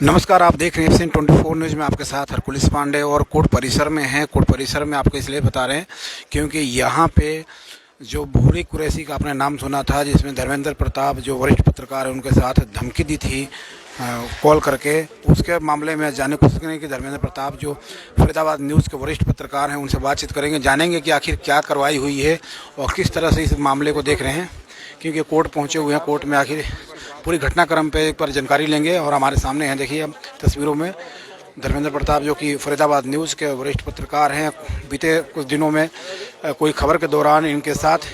नमस्कार, आप देख रहे हैं एफसीएन 24 न्यूज़ में आपके साथ हरकुलिस पांडे और कोर्ट परिसर में हैं। कोर्ट परिसर में आपको इसलिए बता रहे हैं क्योंकि यहाँ पे जो भूरी कुरैशी का आपने नाम सुना था, जिसमें धर्मेंद्र प्रताप जो वरिष्ठ पत्रकार है उनके साथ धमकी दी थी कॉल करके, उसके मामले में जानने की कोशिश करेंगे कि धर्मेंद्र प्रताप जो फरीदाबाद न्यूज़ के वरिष्ठ पत्रकार हैं उनसे बातचीत करेंगे, जानेंगे कि आखिर क्या कार्रवाई हुई है और किस तरह से इस मामले को देख रहे हैं, क्योंकि कोर्ट पहुँचे हुए हैं। कोर्ट में आखिर पूरी घटनाक्रम पे एक बार जानकारी लेंगे। और हमारे सामने हैं, देखिए अब तस्वीरों में धर्मेंद्र प्रताप जो कि फरीदाबाद न्यूज़ के वरिष्ठ पत्रकार हैं। बीते कुछ दिनों में कोई खबर के दौरान इनके साथ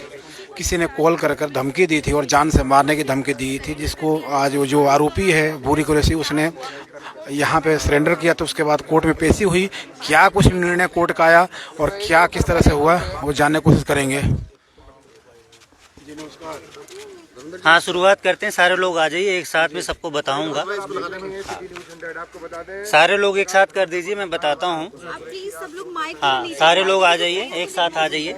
किसी ने कॉल कर धमकी दी थी और जान से मारने की धमकी दी थी, जिसको आज जो आरोपी है भूरी कुरैशी उसने यहाँ पे सरेंडर किया। तो उसके बाद कोर्ट में पेशी हुई, क्या कुछ निर्णय कोर्ट का आया और क्या किस तरह से हुआ वो जानने की कोशिश करेंगे। हाँ, शुरुआत करते हैं। सारे लोग आ जाइए, एक साथ में सबको बताऊंगा। सारे लोग एक साथ कर दीजिए, मैं बताता हूँ। हाँ, सारे लोग आ जाइए, एक साथ आ जाइए।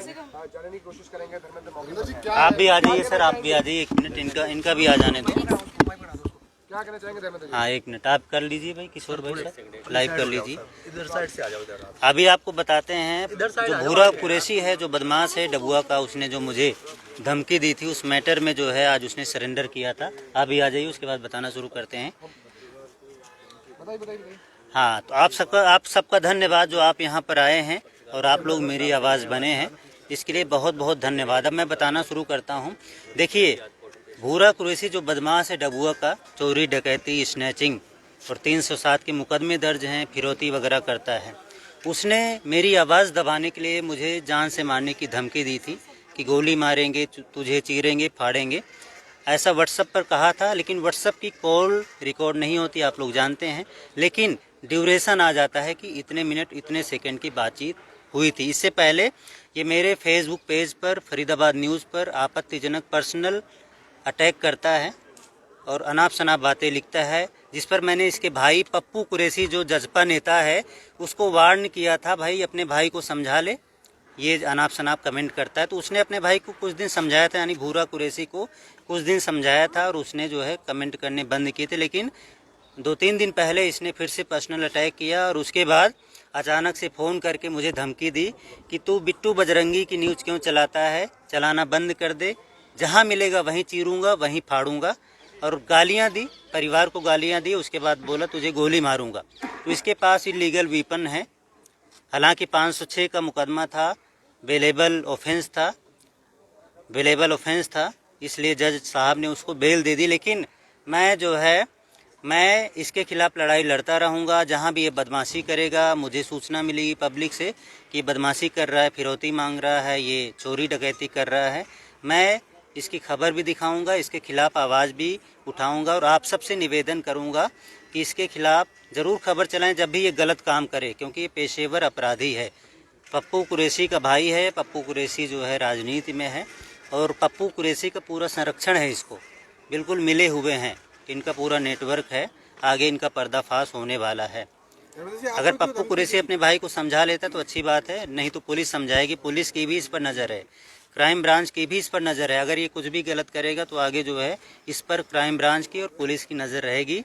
आप भी आ जाइए सर, आप भी आ जाइए। 1 मिनट, इनका भी आ जाने दो। हाँ, 1 मिनट आप कर लीजिए भाई, किशोर भाई सर लाइव कर लीजिए। इधर साइड से आ जाओ जरा। अभी आपको बताते हैं, जो भूरा कुरैशी है, जो बदमाश है डबुआ का, उसने जो मुझे धमकी दी थी, उस मैटर में जो है आज उसने सरेंडर किया था। आप भी आ जाइए, उसके बाद बताना शुरू करते हैं। हाँ, तो आप सबका धन्यवाद जो आप यहाँ पर आए हैं और आप लोग मेरी आवाज़ बने हैं, इसके लिए बहुत बहुत धन्यवाद। अब मैं बताना शुरू करता हूँ। देखिए, भूरा कुरैशी जो बदमाश है डबुआ का, चोरी डकैती स्नैचिंग और 307 के मुकदमे दर्ज हैं, फिरौती वगैरह करता है। उसने मेरी आवाज़ दबाने के लिए मुझे जान से मारने की धमकी दी थी कि गोली मारेंगे, तुझे चीरेंगे, फाड़ेंगे, ऐसा व्हाट्सएप पर कहा था। लेकिन व्हाट्सएप की कॉल रिकॉर्ड नहीं होती, आप लोग जानते हैं। लेकिन ड्यूरेशन आ जाता है कि इतने मिनट इतने सेकंड की बातचीत हुई थी। इससे पहले ये मेरे फेसबुक पेज पर फरीदाबाद न्यूज़ पर आपत्तिजनक पर्सनल अटैक करता है और अनाप शनाप बातें लिखता है, जिस पर मैंने इसके भाई पप्पू कुरैशी जो जजपा नेता है उसको वार्न किया था, भाई अपने भाई को समझा ले, ये अनाप शनाप कमेंट करता है। तो उसने अपने भाई को कुछ दिन समझाया था, यानी भूरा कुरैशी को कुछ दिन समझाया था और उसने जो है कमेंट करने बंद किए थे। लेकिन 2-3 दिन पहले इसने फिर से पर्सनल अटैक किया और उसके बाद अचानक से फ़ोन करके मुझे धमकी दी कि तू बिट्टू बजरंगी की न्यूज़ क्यों चलाता है, चलाना बंद कर दे, जहाँ मिलेगा वहीं चीरूंगा, वहीं फाड़ूंगा। और गालियाँ दी, परिवार को गालियाँ दी। उसके बाद बोला तुझे गोली मारूंगा। तो इसके पास इलीगल वेपन है। हालांकि 506 का मुकदमा था, बेलेबल ऑफेंस था, इसलिए जज साहब ने उसको बेल दे दी। लेकिन मैं इसके खिलाफ लड़ाई लड़ता रहूँगा। जहाँ भी ये बदमाशी करेगा, मुझे सूचना मिलेगी पब्लिक से कि बदमाशी कर रहा है, फिरौती मांग रहा है, ये चोरी डकैती कर रहा है, मैं इसकी खबर भी दिखाऊंगा, इसके खिलाफ आवाज़ भी उठाऊंगा। और आप सबसे निवेदन करूंगा कि इसके खिलाफ ज़रूर खबर चलाएं जब भी ये गलत काम करे, क्योंकि ये पेशेवर अपराधी है। पप्पू कुरैशी का भाई है। पप्पू कुरैशी जो है राजनीति में है और पप्पू कुरैशी का पूरा संरक्षण है, इसको बिल्कुल मिले हुए हैं, इनका पूरा नेटवर्क है, आगे इनका पर्दाफाश होने वाला है। अगर पप्पू कुरैशी अपने भाई को समझा लेता तो अच्छी बात है, नहीं तो पुलिस समझाएगी। पुलिस की भी इस पर नज़र है, क्राइम ब्रांच की भी इस पर नज़र है। अगर ये कुछ भी गलत करेगा तो आगे जो है इस पर क्राइम ब्रांच की और पुलिस की नज़र रहेगी।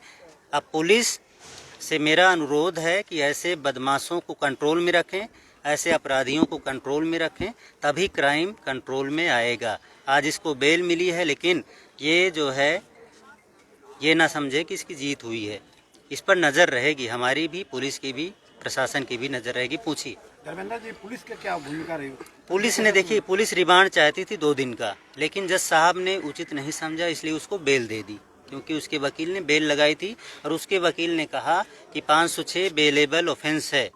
अब पुलिस से मेरा अनुरोध है कि ऐसे बदमाशों को कंट्रोल में रखें, ऐसे अपराधियों को कंट्रोल में रखें, तभी क्राइम कंट्रोल में आएगा। आज इसको बेल मिली है, लेकिन ये जो है ये ना समझे कि इसकी जीत हुई है। इस पर नज़र रहेगी, हमारी भी, पुलिस की भी, प्रशासन की भी नज़र रहेगी। पूछिए धर्मेंद्र जी, पुलिस की क्या भूमिका रही? पुलिस ने, देखिए, पुलिस रिमांड चाहती थी 2 दिन का, लेकिन जज साहब ने उचित नहीं समझा, इसलिए उसको बेल दे दी, क्योंकि उसके वकील ने बेल लगाई थी और उसके वकील ने कहा कि 506 बेलेबल ऑफेंस है,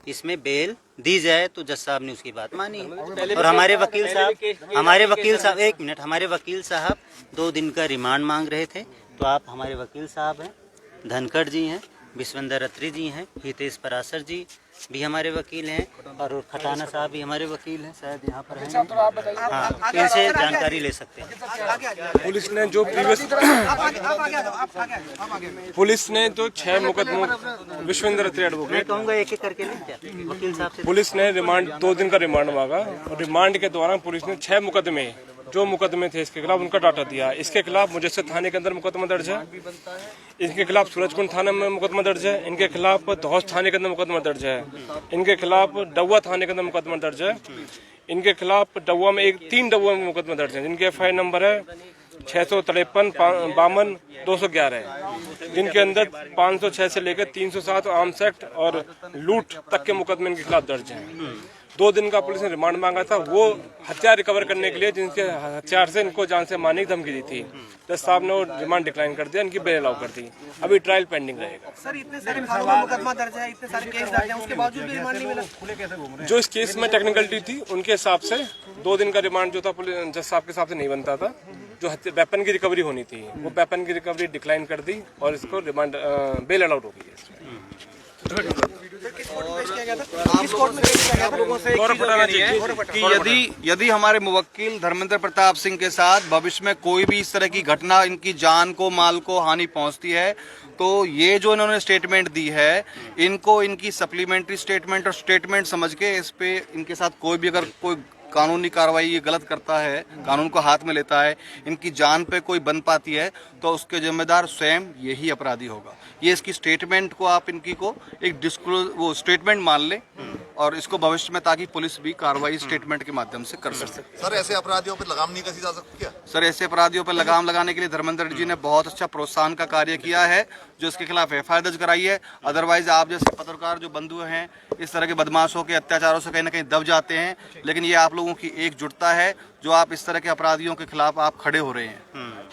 इसमें बेल दी जाए। तो जज साहब ने उसकी बात मानी है। और हमारे वकील साहब 1 मिनट, हमारे वकील साहब 2 दिन का रिमांड मांग रहे थे। तो आप हमारे वकील साहब हैं, धनखड़ जी हैं, विश्वेंद्र अत्री जी हैं, हितेश पराशर जी भी हमारे वकील हैं और खटाना साहब भी हमारे वकील हैं, शायद यहाँ पर हैं। हाँ, इनसे जानकारी ले सकते हैं। पुलिस ने जो पुलिस ने तो 6 मुकदमों, विश्वेंद्र अत्री एडवोकेट, मैं कहूँगा एक एक करके लें क्या वकील साहब से। पुलिस ने रिमांड 2 दिन का रिमांड मांगा और रिमांड के दौरान पुलिस ने 6 मुकदमे जो मुकदमे थे इसके खिलाफ उनका डाटा दिया। इसके खिलाफ मुजस्सर थाने के अंदर मुकदमा दर्ज है, इनके खिलाफ सूरजकुंड थाने में मुकदमा दर्ज है, इनके खिलाफ धौस थाने के अंदर मुकदमा दर्ज है, इनके खिलाफ डुआ थाने के अंदर मुकदमा दर्ज है, इनके खिलाफ डुआ में 3 डुआ में मुकदमा दर्ज है, जिनके FIR नंबर है 653 52 211 है, जिनके अंदर 506 से लेकर 307 आर्म्स एक्ट और लूट तक के मुकदमे इनके खिलाफ दर्ज हैं। 2 दिन का पुलिस ने रिमांड मांगा था, वो हथियार रिकवर करने के लिए जिनके हथियार से इनको जान से मारने की धमकी दी थी। जज साहब ने वो रिमांड डिक्लाइन कर दिया, इनकी बेल अलाउ कर दी। अभी ट्रायल पेंडिंग रहेगा। सर इतने सारे थानों में मुकदमा दर्ज है, इतने सारे केस दर्ज हैं, उसके बावजूद भी रिमांड नहीं मिला। जो इस केस में टेक्निकलिटी थी उनके हिसाब से 2 दिन का रिमांड जो था जज साहब के हिसाब से नहीं बनता था। जो वेपन की रिकवरी होनी थी वो वेपन की रिकवरी डिक्लाइन कर दी और इसको रिमांड बेल अलाउड हो गई है। कि यदि हमारे मुवक्किल धर्मेंद्र प्रताप सिंह के साथ भविष्य में कोई भी इस तरह की घटना इनकी जान को माल को हानि पहुंचती है तो ये जो इन्होंने स्टेटमेंट दी है इनको इनकी सप्लीमेंट्री स्टेटमेंट और स्टेटमेंट समझ के इस पे इनके साथ कोई भी अगर कोई कानूनी कार्रवाई ये गलत करता है, कानून को हाथ में लेता है, इनकी जान पे कोई बन पाती है तो उसके जिम्मेदार स्वयं यही अपराधी होगा। ये इसकी स्टेटमेंट को आप इनकी को एक डिस्क्लोज वो स्टेटमेंट मान लें और इसको भविष्य में ताकि पुलिस भी कार्रवाई स्टेटमेंट के माध्यम से कर सके। सर ऐसे अपराधियों पर लगाम नहीं कसी जा सकती क्या? सर ऐसे अपराधियों पर लगाम लगाने के लिए धर्मेंद्र जी ने बहुत अच्छा प्रोत्साहन का कार्य किया है जो इसके खिलाफ FIR दर्ज कराई है। अदरवाइज आप जैसे पत्रकार जो बंधु हैं इस तरह के बदमाशों के अत्याचारों से कहीं ना कहीं दब जाते हैं, लेकिन ये आप लोगों की एकजुटता है जो आप इस तरह के अपराधियों के खिलाफ आप खड़े हो रहे हैं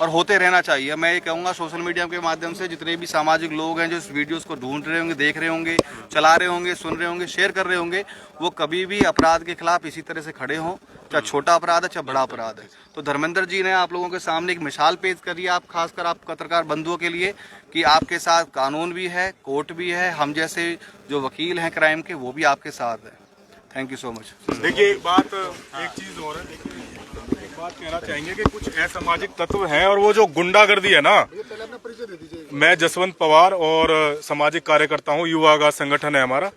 और होते रहना चाहिए। मैं ये कहूँगा सोशल मीडिया के माध्यम से जितने भी सामाजिक लोग हैं जो इस वीडियोस को ढूंढ रहे होंगे, देख रहे होंगे, चला रहे होंगे, सुन रहे होंगे, शेयर कर रहे होंगे, वो कभी भी अपराध के खिलाफ इसी तरह से खड़े हों, चाहे छोटा अपराध है चाहे बड़ा अपराध है। तो धर्मेंद्र जी ने आप लोगों के सामने एक मिसाल पेश करी है, आप खासकर आप पत्रकार बंधुओं के लिए, कि आपके साथ कानून भी है, कोर्ट भी है, हम जैसे जो वकील हैं क्राइम के वो भी आपके साथ है। Thank you so much. देखिए एक चीज और है, एक बात कहना चाहेंगे कि कुछ असामाजिक तत्व हैं और वो जो गुंडागर्दी है ना, मैं जसवंत पवार और सामाजिक कार्यकर्ता हूँ, युवा का संगठन है हमारा।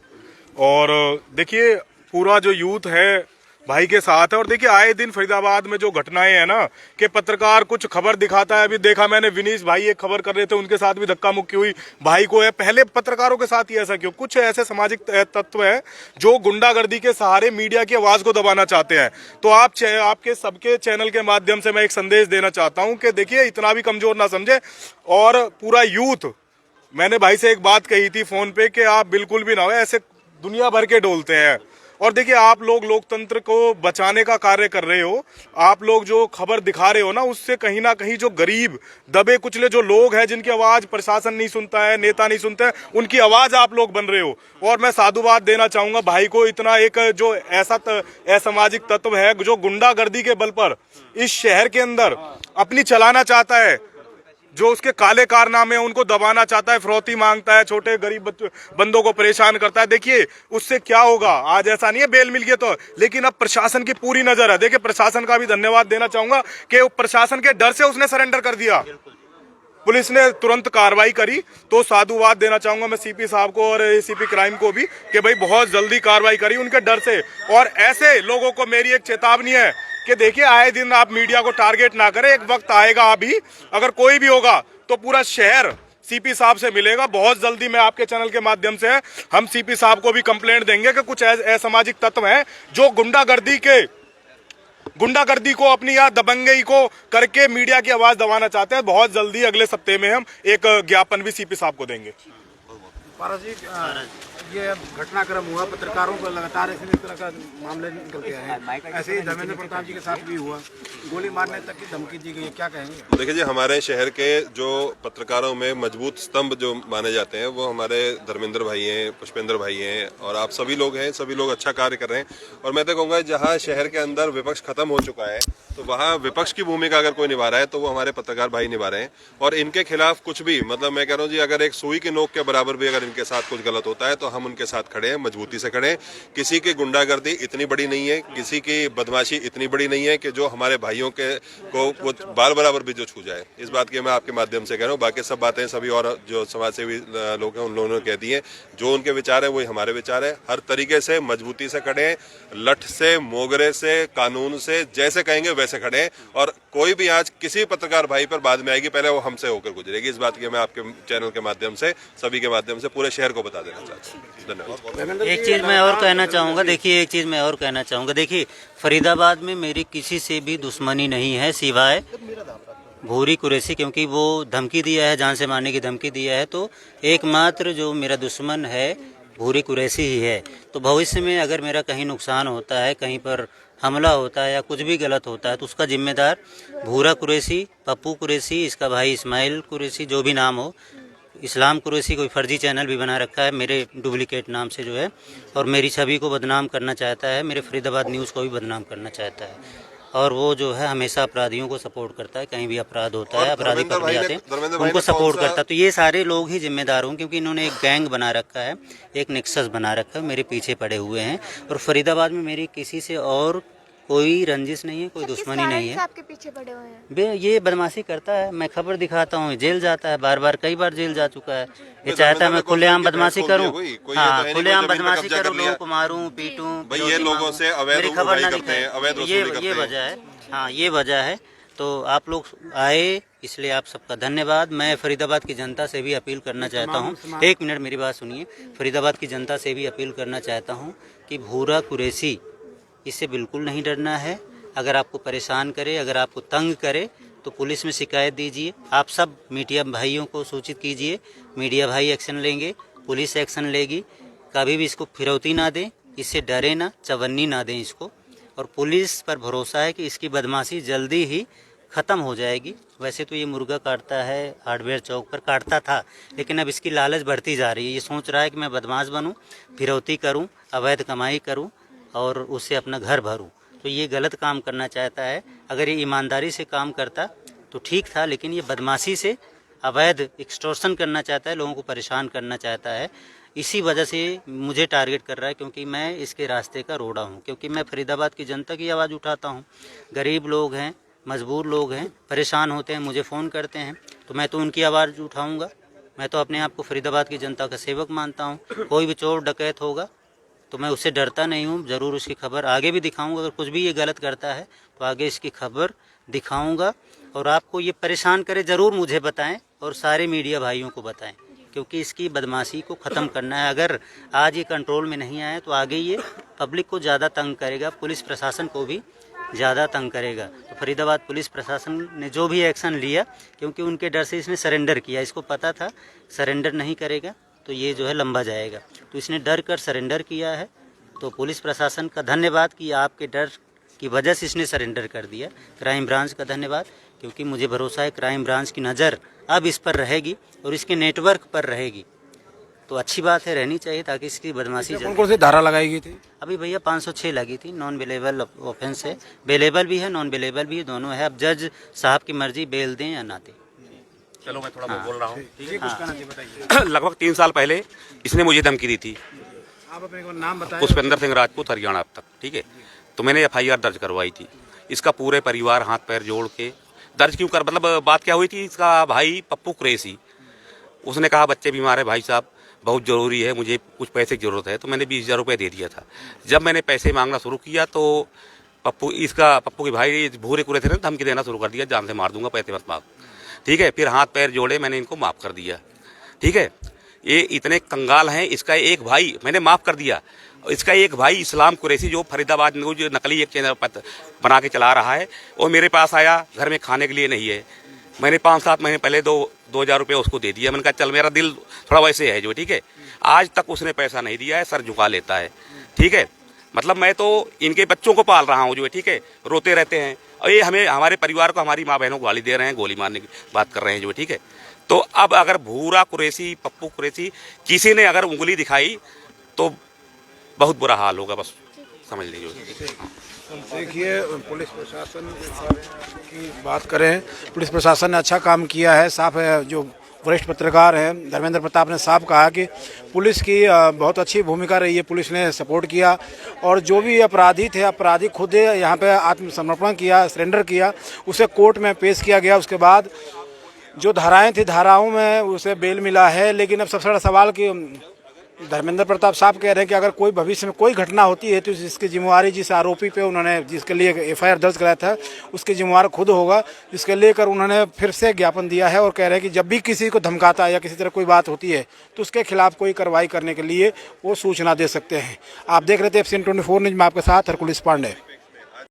और देखिए पूरा जो यूथ है भाई के साथ है। और देखिए आए दिन फरीदाबाद में जो घटनाएं हैं ना कि पत्रकार कुछ खबर दिखाता है, अभी देखा मैंने विनीश भाई एक खबर कर रहे थे उनके साथ भी धक्का मुक्की हुई, भाई को है, पहले पत्रकारों के साथ ही ऐसा क्यों? कुछ ऐसे सामाजिक तत्व हैं जो गुंडागर्दी के सहारे मीडिया की आवाज को दबाना चाहते हैं। तो आपके सबके चैनल के माध्यम से मैं एक संदेश देना चाहता हूं कि देखिए इतना भी कमजोर ना समझे और पूरा यूथ, मैंने भाई से एक बात कही थी फोन पे कि आप बिल्कुल भी ना हो ऐसे दुनिया भर के डोलते हैं। और देखिए आप लोग लोकतंत्र को बचाने का कार्य कर रहे हो, आप लोग जो खबर दिखा रहे हो ना उससे कहीं ना कहीं जो गरीब दबे कुचले जो लोग हैं जिनकी आवाज प्रशासन नहीं सुनता है, नेता नहीं सुनते हैं, उनकी आवाज आप लोग बन रहे हो। और मैं साधुवाद देना चाहूंगा भाई को, इतना एक जो ऐसा असामाजिक तत्व है जो गुंडागर्दी के बल पर इस शहर के अंदर अपनी चलाना चाहता है, जो उसके काले कारनामे उनको दबाना चाहता है, फिरौती मांगता है, छोटे गरीब बंदों को परेशान करता है। देखिए उससे क्या होगा, आज ऐसा नहीं है बेल मिल गया तो, लेकिन अब प्रशासन की पूरी नजर है। देखिए प्रशासन का भी धन्यवाद देना चाहूंगा कि प्रशासन के डर से उसने सरेंडर कर दिया, पुलिस ने तुरंत कार्रवाई करी। तो साधुवाद देना चाहूंगा मैं CP साहब को और ACP क्राइम को भी कि भाई बहुत जल्दी कार्रवाई करी उनके डर से। और ऐसे लोगों को मेरी एक चेतावनी है कि देखिए आए दिन आप मीडिया को टारगेट ना करें, एक वक्त आएगा अभी अगर कोई भी होगा तो पूरा शहर CP साहब से मिलेगा। बहुत जल्दी मैं आपके चैनल के माध्यम से हम CP साहब को भी कंप्लेंट देंगे कि कुछ असामाजिक तत्व हैं जो गुंडागर्दी को अपनी या दबंगई को करके मीडिया की आवाज दबाना चाहते हैं। बहुत जल्दी अगले सप्ताह में हम एक ज्ञापन भी CP साहब को देंगे। पारस जी, ये घटनाक्रम हुआ, पत्रकारों पर लगातार इस तरह का मामले निकल के आए हैं, ऐसे ही धर्मेंद्र प्रताप जी के साथ भी हुआ, गोली मारने तक की धमकी दी गई, क्या कहेंगे? देखिए जी, हमारे शहर के जो पत्रकारों में मजबूत स्तंभ जो माने जाते हैं वो हमारे धर्मेंद्र भाई हैं, पुष्पेंद्र भाई हैं और आप सभी लोग हैं, सभी लोग अच्छा कार्य कर रहे हैं। और मैं तो कहूँगा जहाँ शहर के अंदर विपक्ष खत्म हो चुका है तो वहाँ विपक्ष की भूमिका अगर कोई निभा रहा है तो वो हमारे पत्रकार भाई निभा रहे हैं। और इनके खिलाफ कुछ भी, मतलब मैं कह रहा हूँ जी, अगर एक सुई की नोक के बराबर भी अगर इनके साथ कुछ गलत होता है तो हम उनके साथ खड़े हैं, मजबूती से खड़े हैं। किसी की गुंडागर्दी इतनी बड़ी नहीं है, किसी की बदमाशी इतनी बड़ी नहीं है कि जो हमारे भाइयों के को वो बाल बराबर भी जो छू जाए। इस बात की मैं आपके माध्यम से कह रहा हूँ। बाकी सब बातें सभी और जो समाज सेवी लोग हैं उन लोगों ने कह दी है, जो उनके विचार है वही हमारे विचार है। हर तरीके से मजबूती से खड़े हैं, लठ से, मोगरे से, कानून से, जैसे कहेंगे सुबह से खड़े हैं और कोई भी आज किसी पत्रकार भाई पर बाद में आएगी, पहले वो हमसे होकर गुजरेगी। इस बात की मैं आपके चैनल के माध्यम से, सभी के माध्यम से पूरे शहर को बता देना चाहता हूँ। धन्यवाद। एक चीज़ मैं और कहना चाहूँगा, देखिए एक चीज़ मैं और कहना चाहूँगा, देखिए फरीदाबाद में मेरी किसी से भी दुश्मनी नहीं है सिवाय भूरी कुरैशी, क्योंकि वो धमकी दिया है, जान से मारने की धमकी दिया है, तो एकमात्र जो मेरा दुश्मन है भूरी कुरैशी ही है। तो भविष्य में अगर मेरा कहीं नुकसान होता है, कहीं पर हमला होता है या कुछ भी गलत होता है, तो उसका जिम्मेदार भूरा कुरैशी, पप्पू कुरैशी, इसका भाई इस्माइल कुरैशी, जो भी नाम हो, इस्लाम कुरैशी कोई फर्जी चैनल भी बना रखा है मेरे डुप्लीकेट नाम से जो है, और मेरी छवि को बदनाम करना चाहता है, मेरे फरीदाबाद न्यूज़ को भी बदनाम करना चाहता है, और वो जो है हमेशा अपराधियों को सपोर्ट करता है। कहीं भी अपराध होता है, अपराधी पकड़े जाते हैं, उनको सपोर्ट करता है। तो ये सारे लोग ही जिम्मेदार हों, क्योंकि इन्होंने एक गैंग बना रखा है, एक नेक्सस बना रखा है, मेरे पीछे पड़े हुए हैं। और फरीदाबाद में मेरी किसी से और कोई रंजिश नहीं है, कोई दुश्मनी नहीं है। आपके पीछे पड़े हुए हैं? ये बदमाशी करता है, मैं खबर दिखाता हूँ, जेल जाता है, बार बार कई बार जेल जा चुका है। ये चाहता है मैं खुलेआम बदमाशी करूँ, हाँ खुलेआम बदमाशी करूँ, लोगों को मारूँ, पीटूँ, भाई ये लोगों से अवैध खबर ना करते हैं, अवैध वसूली करते हैं। ये वजह है, हाँ ये वजह है। तो आप लोग आए, इसलिए आप सबका धन्यवाद। मैं फरीदाबाद की जनता से भी अपील करना चाहता हूँ, एक मिनट मेरी बात सुनिए, फरीदाबाद की जनता से भी अपील करना चाहता हूँ कि भूरा कुरैशी, इससे बिल्कुल नहीं डरना है। अगर आपको परेशान करे, अगर आपको तंग करे, तो पुलिस में शिकायत दीजिए। आप सब मीडिया भाइयों को सूचित कीजिए, मीडिया भाई एक्शन लेंगे, पुलिस एक्शन लेगी। कभी भी इसको फिरौती ना दें, इससे डरे ना, चवन्नी ना दें इसको, और पुलिस पर भरोसा है कि इसकी बदमाशी जल्दी ही ख़त्म हो जाएगी। वैसे तो ये मुर्गा काटता है, हार्डवेयर चौक पर काटता था, लेकिन अब इसकी लालच बढ़ती जा रही है। ये सोच रहा है कि मैं बदमाश बनूं, फिरौती करूं, अवैध कमाई करूं और उससे अपना घर भरूं। तो ये गलत काम करना चाहता है। अगर ये ईमानदारी से काम करता तो ठीक था, लेकिन ये बदमाशी से अवैध एक्सटॉर्शन करना चाहता है, लोगों को परेशान करना चाहता है। इसी वजह से मुझे टारगेट कर रहा है, क्योंकि मैं इसके रास्ते का रोड़ा हूँ, क्योंकि मैं फरीदाबाद की जनता की आवाज़ उठाता हूँ। गरीब लोग हैं, मजबूर लोग हैं, परेशान होते हैं, मुझे फ़ोन करते हैं, तो मैं तो उनकी आवाज़ उठाऊँगा। मैं तो अपने आप को फरीदाबाद की जनता का सेवक मानता हूँ। कोई भी चोर डकैत होगा तो मैं उससे डरता नहीं हूँ, ज़रूर उसकी खबर आगे भी दिखाऊँगा। अगर कुछ भी ये गलत करता है तो आगे इसकी खबर दिखाऊँगा, और आपको ये परेशान करे ज़रूर मुझे बताएं और सारे मीडिया भाइयों को बताएं, क्योंकि इसकी बदमाशी को ख़त्म करना है। अगर आज ये कंट्रोल में नहीं आया तो आगे ये पब्लिक को ज़्यादा तंग करेगा, पुलिस प्रशासन को भी ज़्यादा तंग करेगा। तो फरीदाबाद पुलिस प्रशासन ने जो भी एक्शन लिया, क्योंकि उनके डर से इसने सरेंडर किया, इसको पता था सरेंडर नहीं करेगा तो ये जो है लंबा जाएगा, तो इसने डर कर सरेंडर किया है। तो पुलिस प्रशासन का धन्यवाद कि आपके डर की वजह से इसने सरेंडर कर दिया। क्राइम ब्रांच का धन्यवाद, क्योंकि मुझे भरोसा है क्राइम ब्रांच की नज़र अब इस पर रहेगी और इसके नेटवर्क पर रहेगी। तो अच्छी बात है, रहनी चाहिए, ताकि इसकी बदमाशी कौन कौन सी धारा लगाई गई थी? अभी भैया 506 लगी थी, नॉन बेलेबल ऑफेंस है, बेलेबल भी है, नॉन बेलेबल भी है, दोनों है। अब जज साहब की मर्जी, बेल दें या ना दें। चलो मैं थोड़ा बोल रहा हूँ। बताइए। लगभग 3 साल पहले इसने मुझे धमकी दी थी, आप अपने को नाम बताएं। पुष्पेंद्र सिंह राजपूत, हरियाणा अब तक, ठीक है। तो मैंने FIR दर्ज करवाई थी। इसका पूरे परिवार हाथ पैर जोड़ के दर्ज क्यों कर, मतलब बात क्या हुई थी, इसका भाई पप्पू कुरैशी, उसने कहा बच्चे बीमार है भाई साहब, बहुत ज़रूरी है, मुझे कुछ पैसे की ज़रूरत है, तो मैंने 20,000 रुपये दे दिया था। जब मैंने पैसे मांगना शुरू किया तो पप्पू के भाई भूरे कुरैशी ने धमकी देना शुरू कर दिया, जान से मार दूंगा, पैसे मत मांग, ठीक है। फिर हाथ पैर जोड़े, मैंने इनको माफ़ कर दिया, ठीक है। ये इतने कंगाल हैं। इसका एक भाई मैंने माफ़ कर दिया, इसका एक भाई इस्लाम कुरैशी जो फरीदाबाद न्यूज नकली एक चैनल बना के चला रहा है, वो मेरे पास आया, घर में खाने के लिए नहीं है। मैंने 5-7 महीने पहले 2,000 रुपये उसको दे दिया। मैंने कहा चल, मेरा दिल थोड़ा वैसे है जो, ठीक है। आज तक उसने पैसा नहीं दिया है, सर झुका लेता है, ठीक है। मतलब मैं तो इनके बच्चों को पाल रहा हूँ जो है, ठीक है, रोते रहते हैं, और ये हमें, हमारे परिवार को, हमारी माँ बहनों को गाली दे रहे हैं, गोली मारने की बात कर रहे हैं जो, ठीक है। तो अब अगर भूरा कुरैशी, पप्पू कुरैशी किसी ने अगर उंगली दिखाई तो बहुत बुरा हाल होगा, बस समझ लीजिए। देखिए, पुलिस प्रशासन की बात करें, पुलिस प्रशासन ने अच्छा काम किया है। साफ है, जो वरिष्ठ पत्रकार हैं धर्मेंद्र प्रताप ने साफ कहा कि पुलिस की बहुत अच्छी भूमिका रही है, पुलिस ने सपोर्ट किया, और जो भी अपराधी थे, अपराधी खुद यहाँ पे आत्मसमर्पण किया, सरेंडर किया, उसे कोर्ट में पेश किया गया। उसके बाद जो धाराएं थी, धाराओं में उसे बेल मिला है। लेकिन अब सबसे बड़ा सवाल कि धर्मेंद्र प्रताप साहब कह रहे हैं कि अगर कोई भविष्य में कोई घटना होती है तो इसकी जिम्मेवारी जिस आरोपी पे उन्होंने जिसके लिए एफआईआर दर्ज कराया था उसकी जिम्मेवार खुद होगा, जिसके लेकर उन्होंने फिर से ज्ञापन दिया है और कह रहे हैं कि जब भी किसी को धमकाता है या किसी तरह कोई बात होती है तो उसके खिलाफ कोई कार्रवाई करने के लिए वो सूचना दे सकते हैं। आप देख रहे थे एफसीएन 24 न्यूज में आपके साथ हरकुलिस पांडे।